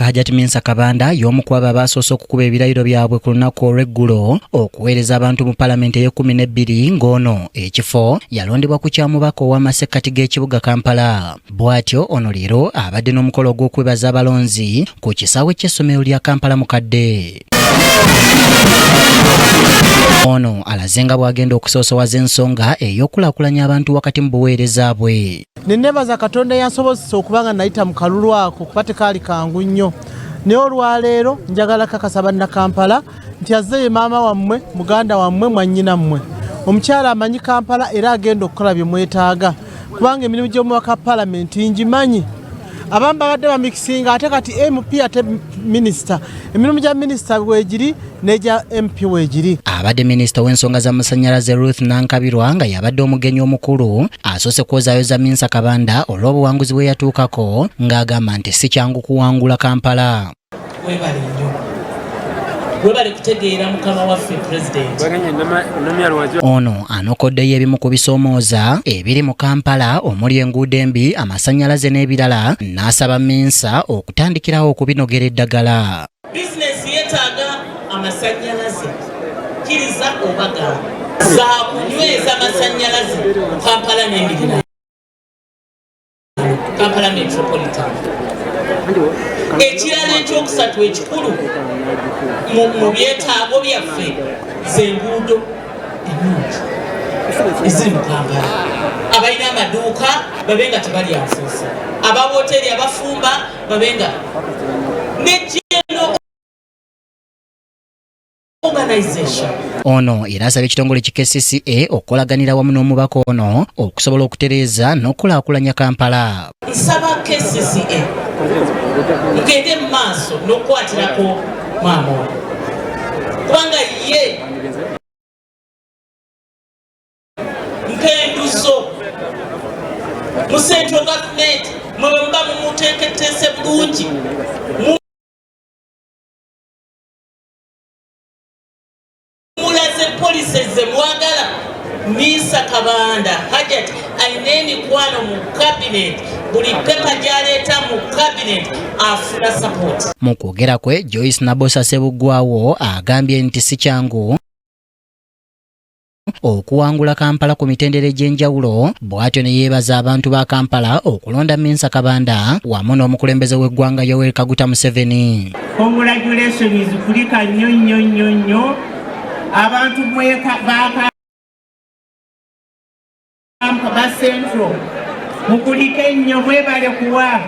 omubaka Hajati Mensa Kabanda y'omu ku abo abasoose okukuba ebirayiro byabwe ku lunaku olw'eggulo okuweereza abantu mu palamenti e12 ng'ono ekifo yalondebwa ku kyamubaka ow'amasekkati g'ekibuga Kampala. Bw'atyo ono leero abadde n'omukolo gw'okwebaza abalonzi ku kisaawe ky'essomero lya Kampala Mukadde. Ono alazenga bwagenda okusoosowaza ensonga ey'okulaakulanya abantu wakati mu buweereza bwe. Nenebaza Katonda yansobozesa okubanga nayita mu kalulu ako kuba tekaali kangu nnyo. Naye olwaleero njagala kakasa banna Kampala nti azze maama wammwe, muganda wammwe, mwannyinammwe. Omukyala amanyi Kampala era agenda okukola bye mwetaaga kubanga emirimu gy'omubaka palamenti ngimanyi. Abamu babadde bamikisinga ate kati MP ate minisita. Emirimu gya minisita weegiri n'egya MP weegiri. Abadde minisita w'ensonga z'amasannyalaze Ruth Nankabirwa nga yabadde omugenyi omukulu asoose kwozaayoza Mensa Kabanda olw'obuwanguzi bwe yatuukako ng'agamba nti si kyangu kuwangula Kampala. Webale nnyo. Webale kutegeera mukama waffe President. Ono anokoddeyo ebimu ku bisoomooza ebiri mu Kampala omuli enguudo embi, amasannyalaze n'ebirala, n'asaba Mensa okutandikirawo okubinogera eddagala. Bizinesi yeetaaga amasannyalaze. Kiriza obaga za kunyweza amasannyalaze Kampala n'embirira. Kampala Metropolitan. Ekirala ekyokusatu ekikulu mu byetaago byaffe z'enguudo ennungi eziri mu Kampala. Abalina amaduuka babe nga tebali afuusa, abawooteri abafumba babe nga Ono era asabye ekitongole ki KCCA okukolaganira wamu n'omubaka ono okusobola okutereeza n'okulaakulanya Kampala. Nsaba KCCA mugende mu maaso n'okukwatirako maama ono kubanga ye mpenduzo mu central government mwe muba mumuteeketeese bulungi. Policies mwagala Mensa Kabanda Hajati alina emikwano mu cabinet, buli pepa gyaleeta mu cabinet afuna support. Mu kwogera kwe Joyce Nabosa Sebuggwawo agambye nti si kyangu okuwangula Kampala ku mitendera egy'enjawulo, bw'atyo ne yeebaza abantu ba Kampala okulonda Mensa Kabanda wamu n'omukulembeze w'eggwanga Yoweri Kaguta Museveni. Congratulations kulika nnyo abantu ba Central mukulike nnyo, mwebale kuwa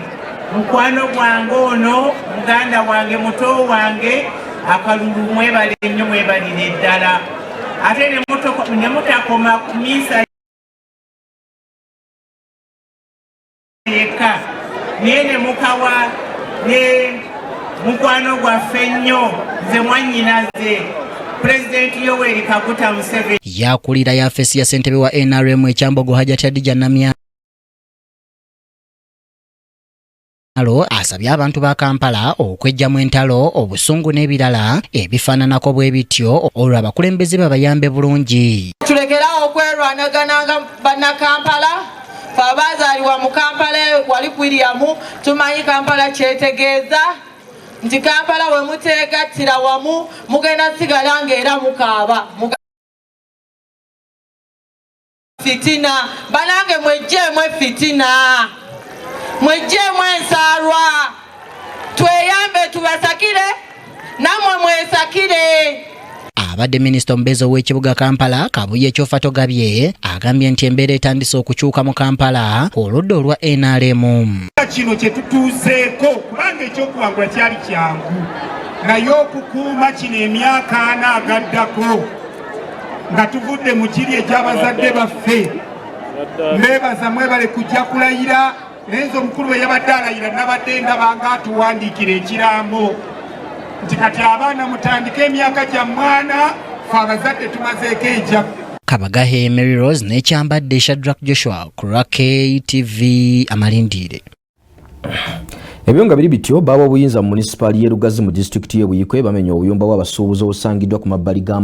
mukwano gwange ono, muganda wange, muto wange akalulu, mwebale nnyo, mwebalire ddala. Ate ne mutakoma ku Mensa yekka, naye ne mukawa ne mukwano gwaffe nnyo, nze mwannyinaze President Yoweri Kaguta Museveni. Yakulira yafesi ya ssentebe wa NRM ekyambogo Hajati Adija Namyalo asabye abantu ba Kampala okwejjamu entalo, obusungu n'ebirala ebifaananako bwe bityo olwo abakulembeze babayambe bulungi. Tulekerawo okwerwanagananga bannakampala, fe abaazaalibwa mu Kampala wali kwiriyamu tumanyi Kampala kyetegeeza nti Kampala we muteegattira wamu mugenda sigala ng'era mukaaba fitina. Banange mwejjeemu fitina, mwejjeemu ensaalwa, tweyambe tubasakire nammwe mwesakire. Abadde minisita omubeezi ow'ekibuga Kampala Kabuye Kyofa Togabye agambye nti embeera etandise okukyuka mu Kampala oludda olwa NRM. Kino kye tutuuseeko kubanga ekyokuwangula kyali kyangu, naye okukuuma kino emyaka 4 agaddako nga tuvudde mu kiri eky'abazadde baffe. Mbebaza mwebale kujja kulayira, naye nze omukulu we yabadde alayira nabadde ndaba nga atuwandiikira ekirambo nti kati abaana mutandike emyaka gya mwana, fe abazadde tumazeeko ejja. Kabagahe Mary Rose n'ekyambadde Shadrack Joshua ku KTV Amalindire. Ebyo nga biri bityo bawa obuyinza mu municipal y'e Lugazi mu district y'e Buyikwe bamenya obuyumba bw'abasuubuzi obusangiddwa ku mabbali ga